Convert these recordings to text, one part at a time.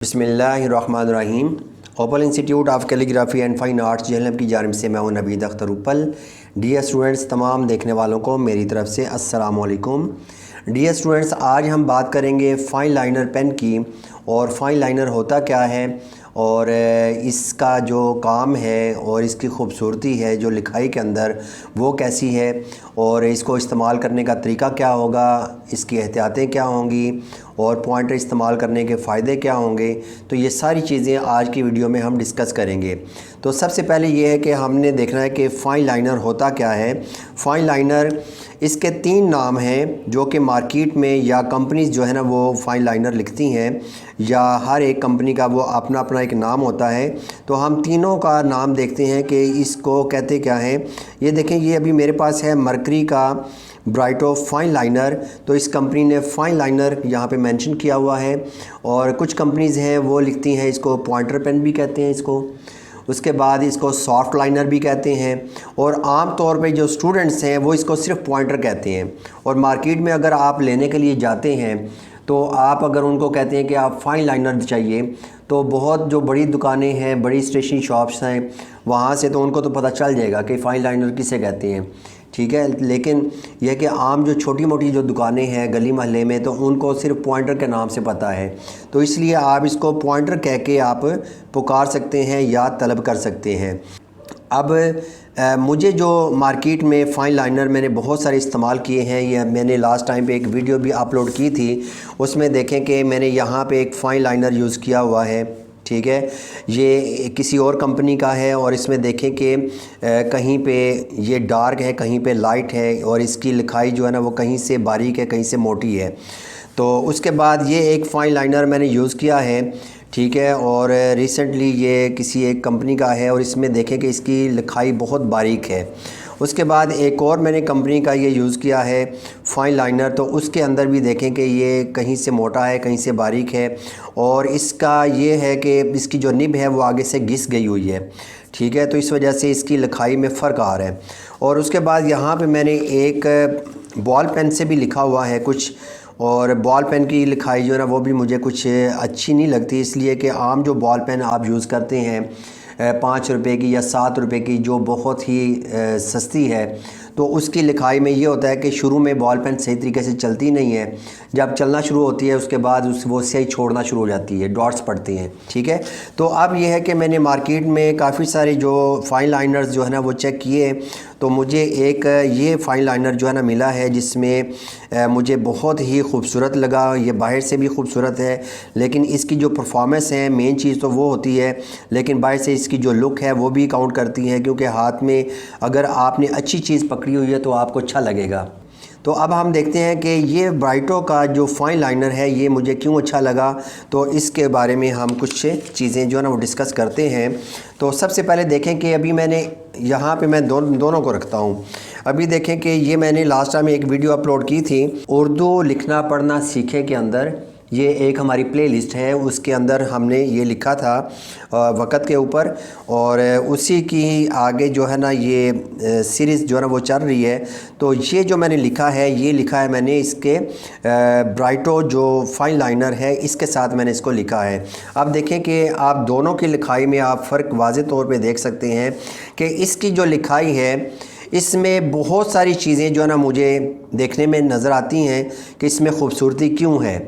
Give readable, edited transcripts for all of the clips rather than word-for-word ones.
बिस्मिल्लाहिर्रहमानिर्रहीम। Open institute of calligraphy and fine arts Jhelum की जानिब से मैं हूं नवीद अख्तर उपल। डियर स्टूडेंट्स, तमाम देखने वालों को मेरी तरफ से अस्सलाम वालेकुम। डियर स्टूडेंट्स, आज हम बात करेंगे फाइन लाइनर पेन की, और फाइन लाइनर होता क्या है और इसका जो काम है और इसकी ख़ूबसूरती है जो लिखाई के अंदर वो कैसी है, और इसको इस्तेमाल करने का तरीका क्या होगा, इसकी एहतियातें क्या होंगी और पॉइंटर इस्तेमाल करने के फ़ायदे क्या होंगे। तो ये सारी चीज़ें आज की वीडियो में हम डिस्कस करेंगे। तो सबसे पहले ये है कि हमने देखना है कि फ़ाइन लाइनर होता क्या है। फ़ाइन लाइनर, इसके 3 नाम हैं जो कि मार्केट में या कंपनीज़ जो है ना वो फ़ाइन लाइनर लिखती हैं, या हर एक कंपनी का वो अपना अपना एक नाम होता है। तो हम तीनों का नाम देखते हैं कि इसको कहते क्या हैं। ये देखें, ये अभी मेरे पास है मर्करी का ब्राइटो फाइन लाइनर। तो इस कंपनी ने फाइन लाइनर यहाँ पे मेंशन किया हुआ है। और कुछ कंपनीज़ हैं वो लिखती हैं इसको पॉइंटर पेन भी कहते हैं इसको, उसके बाद इसको सॉफ्ट लाइनर भी कहते हैं, और आम तौर पे जो स्टूडेंट्स हैं वो इसको सिर्फ पॉइंटर कहते हैं। और मार्केट में अगर आप लेने के लिए जाते हैं तो आप अगर उनको कहते हैं कि आप फाइन लाइनर चाहिए, तो बहुत जो बड़ी दुकानें हैं, बड़ी स्टेशनरी शॉप्स हैं, वहाँ से तो उनको तो पता चल जाएगा कि फ़ाइन लाइनर किसे कहते हैं, ठीक है। लेकिन यह कि आम जो छोटी मोटी जो दुकानें हैं गली मोहल्ले में, तो उनको सिर्फ पॉइंटर के नाम से पता है। तो इसलिए आप इसको पॉइंटर कह के आप पुकार सकते हैं या तलब कर सकते हैं। अब मुझे जो मार्केट में फ़ाइन लाइनर मैंने बहुत सारे इस्तेमाल किए हैं, ये मैंने लास्ट टाइम पे एक वीडियो भी अपलोड की थी, उसमें देखें कि मैंने यहाँ पे एक फ़ाइन लाइनर यूज़ किया हुआ है, ठीक है। ये किसी और कंपनी का है, और इसमें देखें कि कहीं पे ये डार्क है, कहीं पे लाइट है, और इसकी लिखाई जो है ना वो कहीं से बारीक है, कहीं से मोटी है। तो उसके बाद ये एक फ़ाइन लाइनर मैंने यूज़ किया है, ठीक है। और रिसेंटली ये किसी एक कंपनी का है, और इसमें देखें कि इसकी लिखाई बहुत बारीक है। उसके बाद एक और मैंने कंपनी का ये यूज़ किया है फ़ाइन लाइनर, तो उसके अंदर भी देखें कि ये कहीं से मोटा है, कहीं से बारीक है, और इसका ये है कि इसकी जो निब है वो आगे से घिस गई हुई है, ठीक है। तो इस वजह से इसकी लिखाई में फ़र्क आ रहा है। और उसके बाद यहाँ पे मैंने एक बॉल पेन से भी लिखा हुआ है कुछ, और बॉल पेन की लिखाई जो है ना वो भी मुझे कुछ अच्छी नहीं लगती, इसलिए कि आम जो बॉल पेन आप यूज़ करते हैं 5 रुपए की या 7 रुपए की, जो बहुत ही सस्ती है, तो उसकी लिखाई में ये होता है कि शुरू में बॉल पेन सही तरीके से चलती नहीं है, जब चलना शुरू होती है उसके बाद वो सही छोड़ना शुरू हो जाती है, डॉट्स पड़ते हैं, ठीक है। तो अब ये है कि मैंने मार्केट में काफ़ी सारे जो फ़ाइन लाइनर्स जो है ना वो चेक किए, तो मुझे एक ये फ़ाइन लाइनर जो है ना मिला है, जिसमें मुझे बहुत ही खूबसूरत लगा। ये बाहर से भी खूबसूरत है, लेकिन इसकी जो परफॉर्मेंस है, मेन चीज़ तो वो होती है, लेकिन बाहर से इसकी जो लुक है वो भी काउंट करती है, क्योंकि हाथ में अगर आपने अच्छी चीज़ पकड़ी हुई है तो आपको अच्छा लगेगा। तो अब हम देखते हैं कि ये ब्राइटो का जो फ़ाइन लाइनर है ये मुझे क्यों अच्छा लगा, तो इसके बारे में हम कुछ चीज़ें जो है ना वो डिस्कस करते हैं। तो सबसे पहले देखें कि अभी मैंने यहाँ पे मैं दोनों को रखता हूँ। अभी देखें कि ये मैंने लास्ट टाइम एक वीडियो अपलोड की थी, उर्दू लिखना पढ़ना सीखे के अंदर, ये एक हमारी प्लेलिस्ट है, उसके अंदर हमने ये लिखा था वक़्त के ऊपर, और उसी की आगे जो है ना ये सीरीज़ जो है ना वो चल रही है। तो ये जो मैंने लिखा है, ये लिखा है मैंने इसके ब्राइटो जो फ़ाइन लाइनर है इसके साथ मैंने इसको लिखा है। अब देखें कि आप दोनों की लिखाई में आप फ़र्क वाज़े तौर पे देख सकते हैं कि इसकी जो लिखाई है इसमें बहुत सारी चीज़ें जो है ना मुझे देखने में नज़र आती हैं कि इसमें ख़ूबसूरती क्यों है।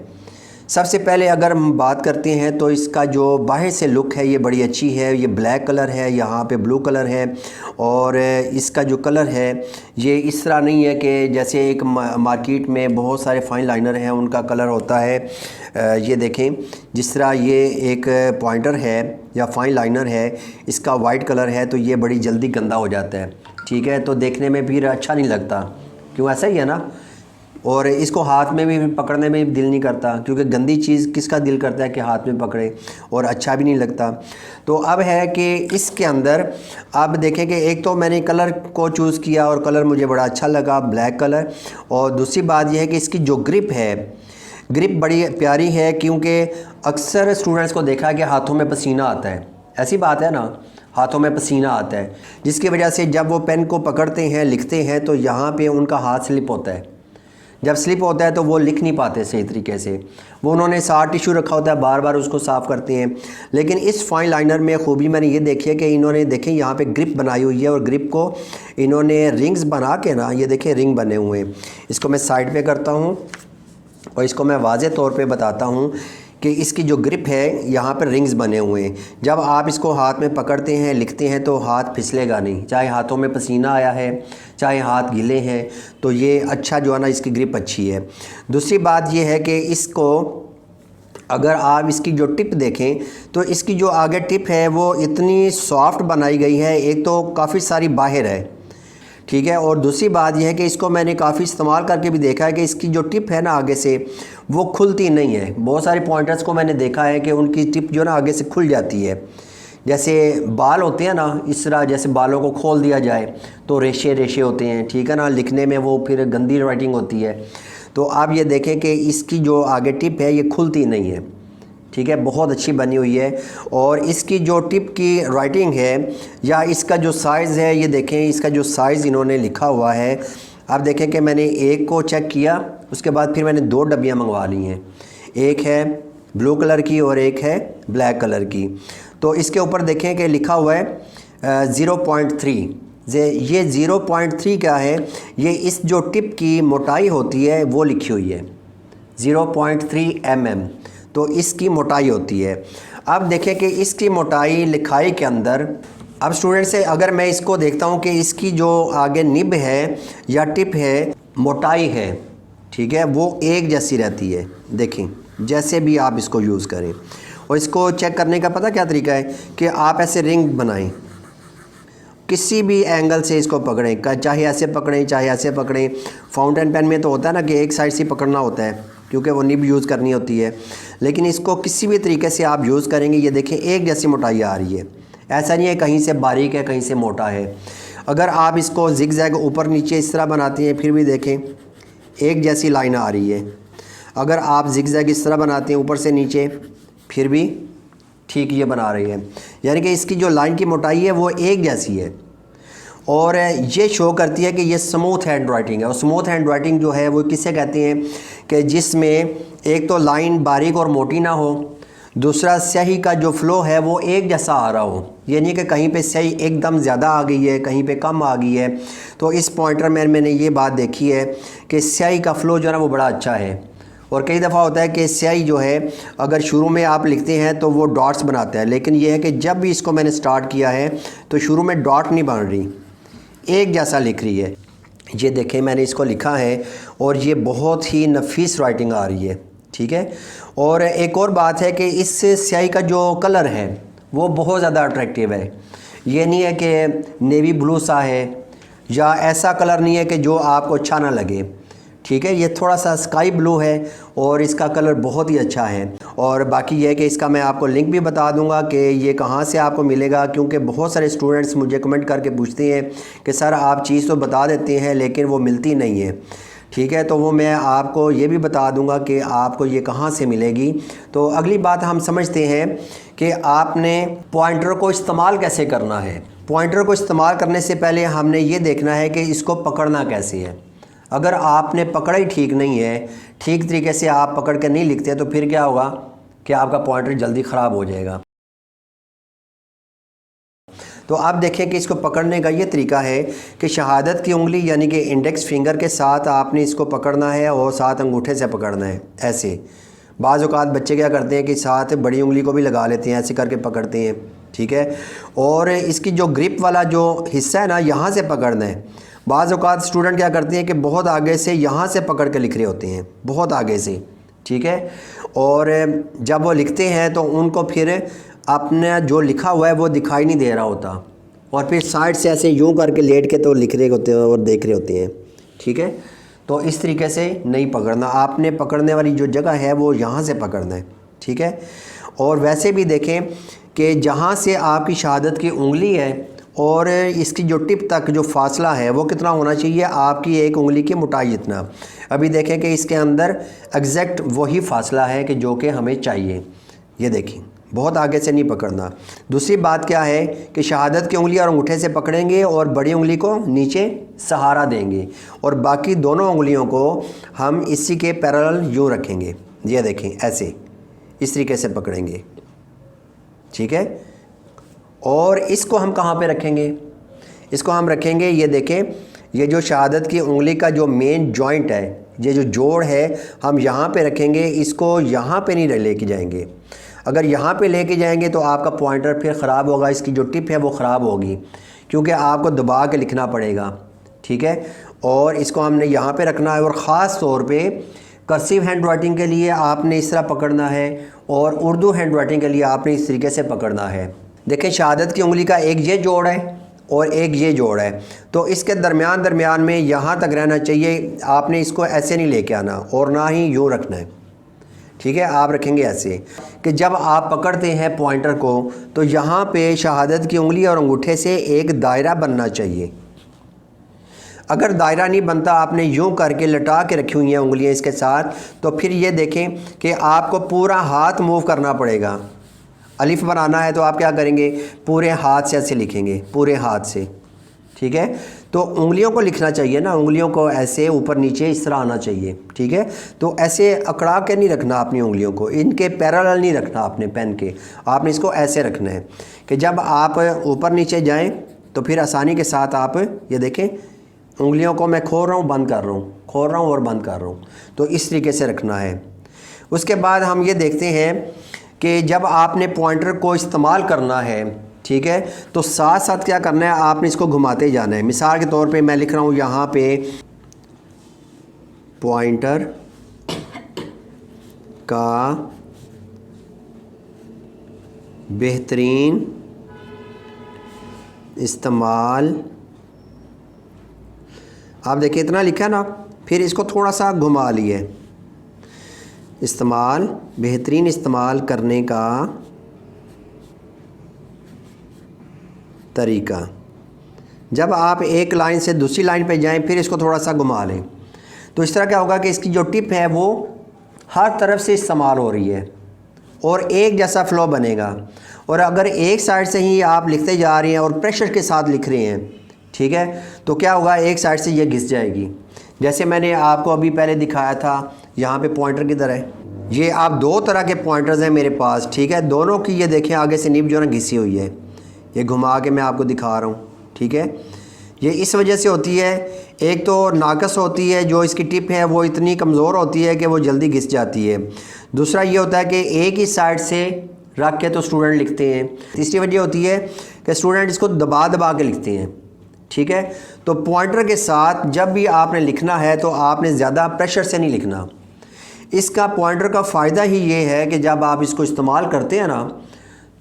सबसे पहले अगर हम बात करते हैं तो इसका जो बाहर से लुक है ये बड़ी अच्छी है। ये ब्लैक कलर है, यहाँ पे ब्लू कलर है, और इसका जो कलर है ये इस तरह नहीं है कि जैसे एक मार्केट में बहुत सारे फ़ाइन लाइनर हैं उनका कलर होता है। ये देखें, जिस तरह ये एक पॉइंटर है या फ़ाइन लाइनर है, इसका वाइट कलर है, तो ये बड़ी जल्दी गंदा हो जाता है, ठीक है। तो देखने में भी अच्छा नहीं लगता, क्यों, ऐसा ही है ना। और इसको हाथ में भी पकड़ने में भी दिल नहीं करता, क्योंकि गंदी चीज़ किसका दिल करता है कि हाथ में पकड़े, और अच्छा भी नहीं लगता। तो अब है कि इसके अंदर अब देखें कि एक तो मैंने कलर को चूज़ किया और कलर मुझे बड़ा अच्छा लगा, ब्लैक कलर। और दूसरी बात यह है कि इसकी जो ग्रिप है, ग्रिप बड़ी प्यारी है, क्योंकि अक्सर स्टूडेंट्स को देखा है कि हाथों में पसीना आता है, ऐसी बात है ना, हाथों में पसीना आता है, जिसकी वजह से जब वो पेन को पकड़ते हैं, लिखते हैं, तो यहाँ पे उनका हाथ स्लिप होता है, जब स्लिप होता है तो वो लिख नहीं पाते सही तरीके से। वो उन्होंने साथ टिश्यू रखा होता है, बार बार उसको साफ़ करते हैं। लेकिन इस फाइन लाइनर में खूबी मैंने ये देखी है कि इन्होंने देखें यहाँ पे ग्रिप बनाई हुई है और ग्रिप को इन्होंने रिंग्स बना के ना, ये देखें रिंग बने हुए हैं। इसको मैं साइड पे करता हूँ और इसको मैं वाज़े तौर पे बताता हूँ कि इसकी जो ग्रिप है यहाँ पर रिंग्स बने हुए हैं। जब आप इसको हाथ में पकड़ते हैं, लिखते हैं तो हाथ फिसलेगा नहीं, चाहे हाथों में पसीना आया है, चाहे हाथ गीले हैं, तो ये अच्छा जो है ना, इसकी ग्रिप अच्छी है। दूसरी बात ये है कि इसको अगर आप इसकी जो टिप देखें तो इसकी जो आगे टिप है वो इतनी सॉफ्ट बनाई गई है, एक तो काफ़ी सारी बाहर है, ठीक है। और दूसरी बात यह है कि इसको मैंने काफ़ी इस्तेमाल करके भी देखा है कि इसकी जो टिप है ना आगे से वो खुलती नहीं है। बहुत सारे पॉइंटर्स को मैंने देखा है कि उनकी टिप जो ना आगे से खुल जाती है। जैसे बाल होते हैं ना, इस तरह जैसे बालों को खोल दिया जाए तो रेशे रेशे होते हैं, ठीक है ना, लिखने में वो फिर गंदी राइटिंग होती है। तो आप ये देखें कि इसकी जो आगे टिप है ये खुलती नहीं है, ठीक है, बहुत अच्छी बनी हुई है। और इसकी जो टिप की राइटिंग है या इसका जो साइज़ है, ये देखें इसका जो साइज़ इन्होंने लिखा हुआ है। आप देखें कि मैंने एक को चेक किया, उसके बाद फिर मैंने 2 डब्बियाँ मंगवा ली हैं, एक है ब्लू कलर की और एक है ब्लैक कलर की। तो इसके ऊपर देखें कि लिखा हुआ है 0.3। ये 0.3 क्या है, ये इस जो टिप की मोटाई होती है वो लिखी हुई है 0.3 mm, तो इसकी मोटाई होती है। अब देखें कि इसकी मोटाई लिखाई के अंदर, अब स्टूडेंट से अगर मैं इसको देखता हूं कि इसकी जो आगे निब है या टिप है, मोटाई है, ठीक है, वो एक जैसी रहती है। देखें जैसे भी आप इसको यूज़ करें। और इसको चेक करने का पता क्या तरीका है कि आप ऐसे रिंग बनाएं, किसी भी एंगल से इसको पकड़ें, चाहे ऐसे पकड़ें चाहे ऐसे पकड़ें। फाउंटेन पेन में तो होता है ना कि एक साइड से पकड़ना होता है क्योंकि वो निब यूज़ करनी होती है, लेकिन इसको किसी भी तरीके से आप यूज़ करेंगे, ये देखें एक जैसी मोटाई आ रही है। ऐसा नहीं है कहीं से बारीक है कहीं से मोटा है। अगर आप इसको जिग जैग ऊपर नीचे इस तरह बनाते हैं फिर भी देखें एक जैसी लाइन आ रही है। अगर आप जिग जैग इस तरह बनाते हैं ऊपर से नीचे फिर भी ठीक ये बना रही है, यानी कि इसकी जो लाइन की मोटाई है वो एक जैसी है। और ये शो करती है कि ये स्मूथ हैंड राइटिंग है। और स्मूथ हैंड राइटिंग जो है वो किसे कहते हैं कि जिसमें एक तो लाइन बारीक और मोटी ना हो, दूसरा स्याही का जो फ़्लो है वो एक जैसा आ रहा हो, ये नहीं कि कहीं पे स्याही एकदम ज़्यादा आ गई है कहीं पे कम आ गई है। तो इस पॉइंटर में मैंने ये बात देखी है कि स्याही का फ़्लो जो है ना वो बड़ा अच्छा है। और कई दफ़ा होता है कि स्याही जो है अगर शुरू में आप लिखते हैं तो वो डॉट्स बनाता है, लेकिन ये है कि जब भी इसको मैंने स्टार्ट किया है तो शुरू में डॉट नहीं बन रही, एक जैसा लिख रही है। ये देखें मैंने इसको लिखा है और ये बहुत ही नफीस राइटिंग आ रही है, ठीक है। और एक और बात है कि इस स्याही का जो कलर है वो बहुत ज़्यादा अट्रैक्टिव है। ये नहीं है कि नेवी ब्लू सा है या ऐसा कलर नहीं है कि जो आपको अच्छा ना लगे, ठीक है। ये थोड़ा सा स्काई ब्लू है और इसका कलर बहुत ही अच्छा है। और बाकी ये है कि इसका मैं आपको लिंक भी बता दूंगा कि ये कहाँ से आपको मिलेगा, क्योंकि बहुत सारे स्टूडेंट्स मुझे कमेंट करके पूछते हैं कि सर आप चीज़ तो बता देते हैं लेकिन वो मिलती नहीं है, ठीक है। तो वो मैं आपको ये भी बता दूंगा कि आपको ये कहाँ से मिलेगी। तो अगली बात हम समझते हैं कि आपने पॉइंटर को इस्तेमाल कैसे करना है। पॉइंटर को इस्तेमाल करने से पहले हमने ये देखना है कि इसको पकड़ना कैसे है। अगर आपने पकड़ा ही ठीक नहीं है, ठीक तरीके से आप पकड़ के नहीं लिखते तो फिर क्या होगा कि आपका पॉइंटर जल्दी ख़राब हो जाएगा। तो आप देखें कि इसको पकड़ने का ये तरीका है कि शहादत की उंगली यानी कि इंडेक्स फिंगर के साथ आपने इसको पकड़ना है और साथ अंगूठे से पकड़ना है ऐसे। बाज़ औक़ात बच्चे क्या करते हैं कि साथ बड़ी उंगली को भी लगा लेते हैं, ऐसे करके पकड़ते हैं, ठीक है। और इसकी जो ग्रिप वाला जो हिस्सा है ना, यहाँ से पकड़ना है। बाज़ औक़ात स्टूडेंट क्या करते हैं कि बहुत आगे से यहाँ से पकड़ के लिख रहे होते हैं, बहुत आगे से, ठीक है। और जब वो लिखते हैं तो उनको फिर अपना जो लिखा हुआ है वो दिखाई नहीं दे रहा होता और फिर साइड से ऐसे यूं करके लेट के तो लिख रहे होते हैं और देख रहे होते हैं, ठीक है। तो इस तरीके से नहीं पकड़ना, आपने पकड़ने वाली जो जगह है वो यहाँ से पकड़ना है, ठीक है। और वैसे भी देखें कि जहाँ से आपकी शहादत की उंगली है और इसकी जो टिप तक जो फासला है वो कितना होना चाहिए, आपकी एक उंगली की मोटाई जितना। अभी देखें कि इसके अंदर एग्जैक्ट वही फासला है कि जो कि हमें चाहिए। ये देखें बहुत आगे से नहीं पकड़ना। दूसरी बात क्या है कि शहादत की उंगली और अंगूठे से पकड़ेंगे और बड़ी उंगली को नीचे सहारा देंगे और बाकी दोनों उंगलियों को हम इसी के पैरेलल यूँ रखेंगे। ये देखें ऐसे, इस तरीके से पकड़ेंगे, ठीक है। और इसको हम कहाँ पे रखेंगे? इसको हम रखेंगे, ये देखें, ये जो शहादत की उंगली का जो मेन जॉइंट है, ये जो जोड़ है, हम यहाँ पे रखेंगे। इसको यहाँ पे नहीं लेके जाएंगे। अगर यहाँ पे लेके जाएंगे तो आपका पॉइंटर फिर ख़राब होगा, इसकी जो टिप है वो ख़राब होगी, क्योंकि आपको दबा के लिखना पड़ेगा, ठीक है। और इसको हमने यहाँ पे रखना है। और ख़ास तौर पे कर्सिव हैंड राइटिंग के लिए आपने इस तरह पकड़ना है और उर्दू हैंड राइटिंग के लिए आपने इस तरीके से पकड़ना है। देखें, शहादत की उंगली का एक ये जोड़ है और एक ये जोड़ है, तो इसके दरमियान में यहाँ तक रहना चाहिए। आपने इसको ऐसे नहीं लेके आना और ना ही यूँ रखना है, ठीक है। आप रखेंगे ऐसे कि जब आप पकड़ते हैं पॉइंटर को तो यहाँ पे शहादत की उंगली और अंगूठे से एक दायरा बनना चाहिए। अगर दायरा नहीं बनता, आपने यूँ करके लटा के रखी हुई हैं उंगलियाँ इसके साथ, तो फिर ये देखें कि आपको पूरा हाथ मूव करना पड़ेगा। अलिफ बनाना है तो आप क्या करेंगे? पूरे हाथ से ऐसे लिखेंगे, पूरे हाथ से, ठीक है। तो उंगलियों को लिखना चाहिए ना, उंगलियों को ऐसे ऊपर नीचे इस तरह आना चाहिए, ठीक है। तो ऐसे अकड़ा के नहीं रखना अपनी उंगलियों को, इनके पैरेलल नहीं रखना आपने पेन के, आपने इसको ऐसे रखना है कि जब आप ऊपर नीचे जाएं तो फिर आसानी के साथ आप ये देखें, उंगलियों को मैं खोल रहा हूँ, बंद कर रहा हूँ, खोल रहा हूँ और बंद कर रहा हूँ, तो इस तरीके से रखना है। उसके बाद हम ये देखते हैं कि जब आपने पॉइंटर को इस्तेमाल करना है, ठीक है, तो साथ साथ क्या करना है, आपने इसको घुमाते जाना है। मिसाल के तौर पे मैं लिख रहा हूँ यहाँ पे पॉइंटर का बेहतरीन इस्तेमाल, आप देखिए इतना लिखा ना, फिर इसको थोड़ा सा घुमा लिए, इस्तेमाल, बेहतरीन इस्तेमाल करने का तरीका। जब आप एक लाइन से दूसरी लाइन पे जाएं फिर इसको थोड़ा सा घुमा लें, तो इस तरह क्या होगा कि इसकी जो टिप है वो हर तरफ से इस्तेमाल हो रही है और एक जैसा फ़्लो बनेगा। और अगर एक साइड से ही आप लिखते जा रहे हैं और प्रेशर के साथ लिख रहे हैं, ठीक है, तो क्या होगा, एक साइड से ये घिस जाएगी। जैसे मैंने आपको अभी पहले दिखाया था, यहाँ पे पॉइंटर किधर है, ये आप दो तरह के पॉइंटर्स हैं मेरे पास, ठीक है। दोनों की ये देखें आगे से निब जो है ना घिसी हुई है, ये घुमा के मैं आपको दिखा रहा हूँ, ठीक है। ये इस वजह से होती है, एक तो नाकस होती है, जो इसकी टिप है वो इतनी कमज़ोर होती है कि वो जल्दी घिस जाती है। दूसरा ये होता है कि एक ही साइड से रख के तो स्टूडेंट लिखते हैं। तीसरी वजह होती है कि स्टूडेंट इसको दबा दबा के लिखते हैं, ठीक है। तो पॉइंटर के साथ जब भी आपने लिखना है तो आपने ज़्यादा प्रेशर से नहीं लिखना। इसका पॉइंटर का फ़ायदा ही ये है कि जब आप इसको इस्तेमाल करते हैं ना,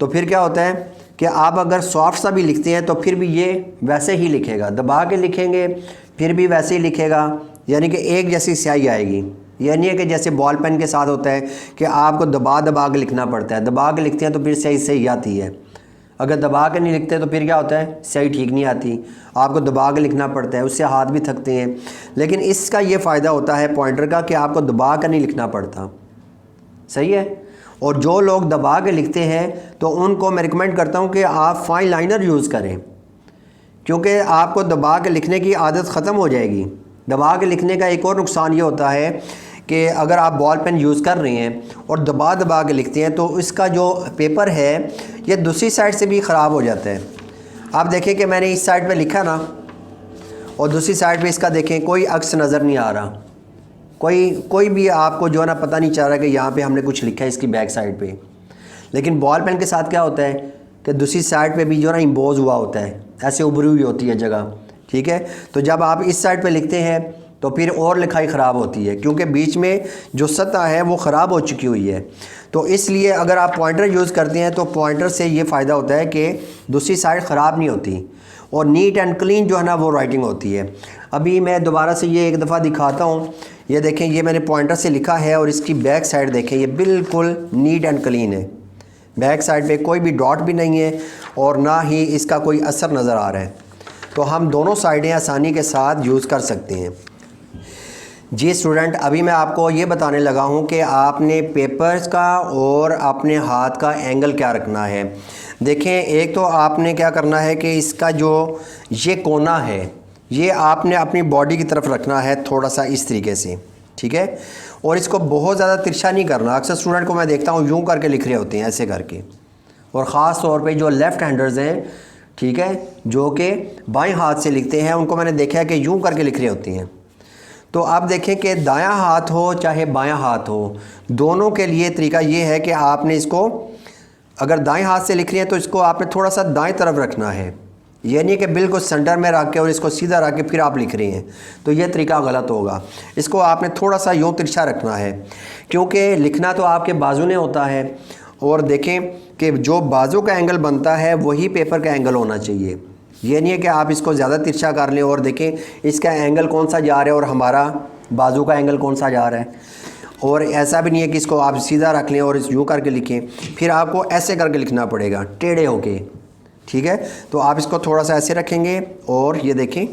तो फिर क्या होता है कि आप अगर सॉफ्ट सा भी लिखते हैं तो फिर भी ये वैसे ही लिखेगा, दबा के लिखेंगे फिर भी वैसे ही लिखेगा, यानी कि एक जैसी स्याही आएगी। यह नहीं है कि जैसे बॉल पेन के साथ होता है कि आपको दबा दबा के लिखना पड़ता है, दबा के लिखते हैं तो फिर स्याही सही आती है। अगर दबा के नहीं लिखते तो फिर क्या होता है, स्याही ठीक नहीं आती, आपको दबा के लिखना पड़ता है, उससे हाथ भी थकते हैं। लेकिन इसका ये फ़ायदा होता है पॉइंटर का कि आपको दबा कर नहीं लिखना पड़ता, सही है। और जो लोग दबा के लिखते हैं तो उनको मैं रिकमेंड करता हूँ कि आप फाइन लाइनर यूज़ करें, क्योंकि आपको दबा के लिखने की आदत ख़त्म हो जाएगी। दबा के लिखने का एक और नुकसान ये होता है कि अगर आप बॉल पेन यूज़ कर रहे हैं और दबा दबा के लिखते हैं तो इसका जो पेपर है ये दूसरी साइड से भी ख़राब हो जाता है। आप देखें कि मैंने इस साइड पे लिखा ना और दूसरी साइड पे इसका देखें कोई अक्स नज़र नहीं आ रहा, कोई भी आपको जो है ना पता नहीं चल रहा कि यहाँ पे हमने कुछ लिखा है इसकी बैक साइड पे। लेकिन बॉल पेन के साथ क्या होता है कि दूसरी साइड पे भी जो है ना इम्बोज हुआ होता है, ऐसे उभरी हुई होती है जगह, ठीक है। तो जब आप इस साइड पे लिखते हैं तो फिर और लिखाई ख़राब होती है, क्योंकि बीच में जो सतह है वो ख़राब हो चुकी हुई है। तो इसलिए अगर आप पॉइंटर यूज़ करते हैं तो पॉइंटर से ये फ़ायदा होता है कि दूसरी साइड ख़राब नहीं होती और नीट एंड क्लीन जो है ना वो राइटिंग होती है। अभी मैं दोबारा से ये एक दफ़ा दिखाता हूँ। ये देखें, ये मैंने पॉइंटर से लिखा है और इसकी बैक साइड देखें, ये बिल्कुल नीट एंड क्लीन है। बैक साइड पे कोई भी डॉट भी नहीं है और ना ही इसका कोई असर नज़र आ रहा है। तो हम दोनों साइडें आसानी के साथ यूज़ कर सकते हैं। जी स्टूडेंट, अभी मैं आपको ये बताने लगा हूँ कि आपने पेपर्स का और अपने हाथ का एंगल क्या रखना है। देखें, एक तो आपने क्या करना है कि इसका जो ये कोना है ये आपने अपनी बॉडी की तरफ रखना है थोड़ा सा इस तरीके से, ठीक है। और इसको बहुत ज़्यादा तिरछा नहीं करना। अक्सर स्टूडेंट को मैं देखता हूँ यूँ करके लिख रहे होते हैं, ऐसे करके, और ख़ास तौर पे जो लेफ़्ट हैंडर्स हैं, ठीक है, जो कि बाएं हाथ से लिखते हैं, उनको मैंने देखा है कि यूँ करके लिख रहे होते हैं। तो आप देखें कि दायां हाथ हो चाहे बायां हाथ हो, दोनों के लिए तरीका ये है कि आपने इसको, अगर दाएं हाथ से लिख रहे हैं तो इसको आपने थोड़ा सा दाएं तरफ रखना है। ये नहीं कि बिल्कुल सेंटर में रख के और इसको सीधा रख के फिर आप लिख रहे हैं, तो ये तरीका गलत होगा। इसको आपने थोड़ा सा यूँ तिरछा रखना है, क्योंकि लिखना तो आपके बाजू ने होता है। और देखें कि जो बाजू का एंगल बनता है वही पेपर का एंगल होना चाहिए। ये नहीं है कि आप इसको ज़्यादा तिरछा कर लें और देखें इसका एंगल कौन सा जा रहा है और हमारा बाजू का एंगल कौन सा जा रहा है। और ऐसा भी नहीं है कि इसको आप सीधा रख लें और यूँ करके लिखें, फिर आपको ऐसे करके लिखना पड़ेगा टेढ़े होके, ठीक है। तो आप इसको थोड़ा सा ऐसे रखेंगे और ये देखें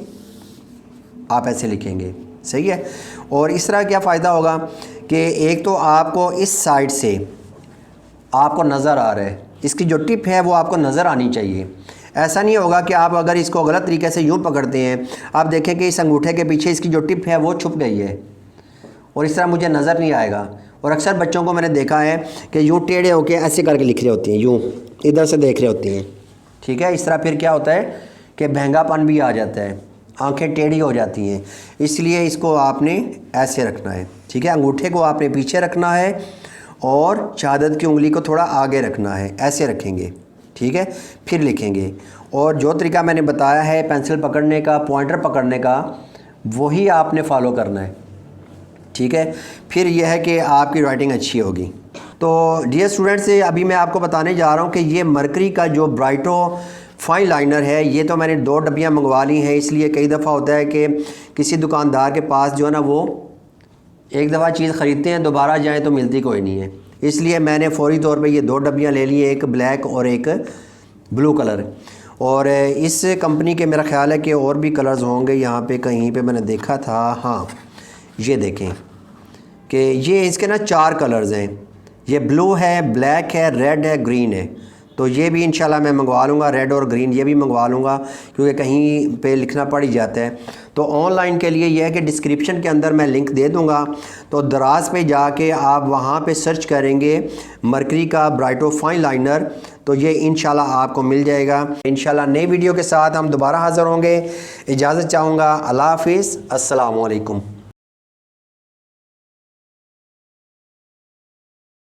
आप ऐसे लिखेंगे, सही है। और इस तरह क्या फ़ायदा होगा कि एक तो आपको इस साइड से आपको नज़र आ रहा है, इसकी जो टिप है वो आपको नज़र आनी चाहिए। ऐसा नहीं होगा कि आप अगर इसको गलत तरीके से यूँ पकड़ते हैं, आप देखें कि इस अंगूठे के पीछे इसकी जो टिप है वो छुप गई है और इस तरह मुझे नज़र नहीं आएगा। और अक्सर बच्चों को मैंने देखा है कि यूँ टेढ़े होके ऐसे करके लिख रहे होते हैं, यूँ इधर से देख रहे होते हैं, ठीक है। इस तरह फिर क्या होता है कि महंगापन भी आ जाता है, आंखें टेढ़ी हो जाती हैं। इसलिए इसको आपने ऐसे रखना है, ठीक है। अंगूठे को आपने पीछे रखना है और शहादत की उंगली को थोड़ा आगे रखना है, ऐसे रखेंगे, ठीक है, फिर लिखेंगे। और जो तरीका मैंने बताया है पेंसिल पकड़ने का, पॉइंटर पकड़ने का, वही आपने फॉलो करना है, ठीक है। फिर यह है कि आपकी राइटिंग अच्छी होगी। तो डियर स्टूडेंट्स, अभी मैं आपको बताने जा रहा हूँ कि ये मरकरी का जो ब्राइटो फाइन लाइनर है, ये तो मैंने 2 डब्बियाँ मंगवा ली हैं। इसलिए कई दफ़ा होता है कि किसी दुकानदार के पास जो है ना, वो एक दफ़ा चीज़ ख़रीदते हैं, दोबारा जाएँ तो मिलती कोई नहीं है। इसलिए मैंने फ़ौरी तौर पे ये 2 डब्बियाँ ले ली, एक ब्लैक और एक ब्लू कलर। और इस कंपनी के मेरा ख़्याल है कि और भी कलर्स होंगे, यहाँ पे कहीं पे मैंने देखा था। हाँ, ये देखें कि ये इसके ना 4 कलर्स हैं, ये ब्लू है, ब्लैक है, रेड है, ग्रीन है। तो ये भी इंशाल्लाह मैं मंगवा लूँगा, रेड और ग्रीन ये भी मंगवा लूँगा, क्योंकि कहीं पे लिखना पड़ ही जाता है। तो ऑनलाइन के लिए यह है कि डिस्क्रिप्शन के अंदर मैं लिंक दे दूँगा, तो दराज पे जाके आप वहाँ पे सर्च करेंगे मरकरी का ब्राइटो फाइन लाइनर, तो ये इंशाल्लाह आपको मिल जाएगा। इंशाल्लाह नई वीडियो के साथ हम दोबारा हाज़िर होंगे। इजाज़त चाहूँगा। अल्लाह हाफ़िज़, अस्सलामु अलैकुम।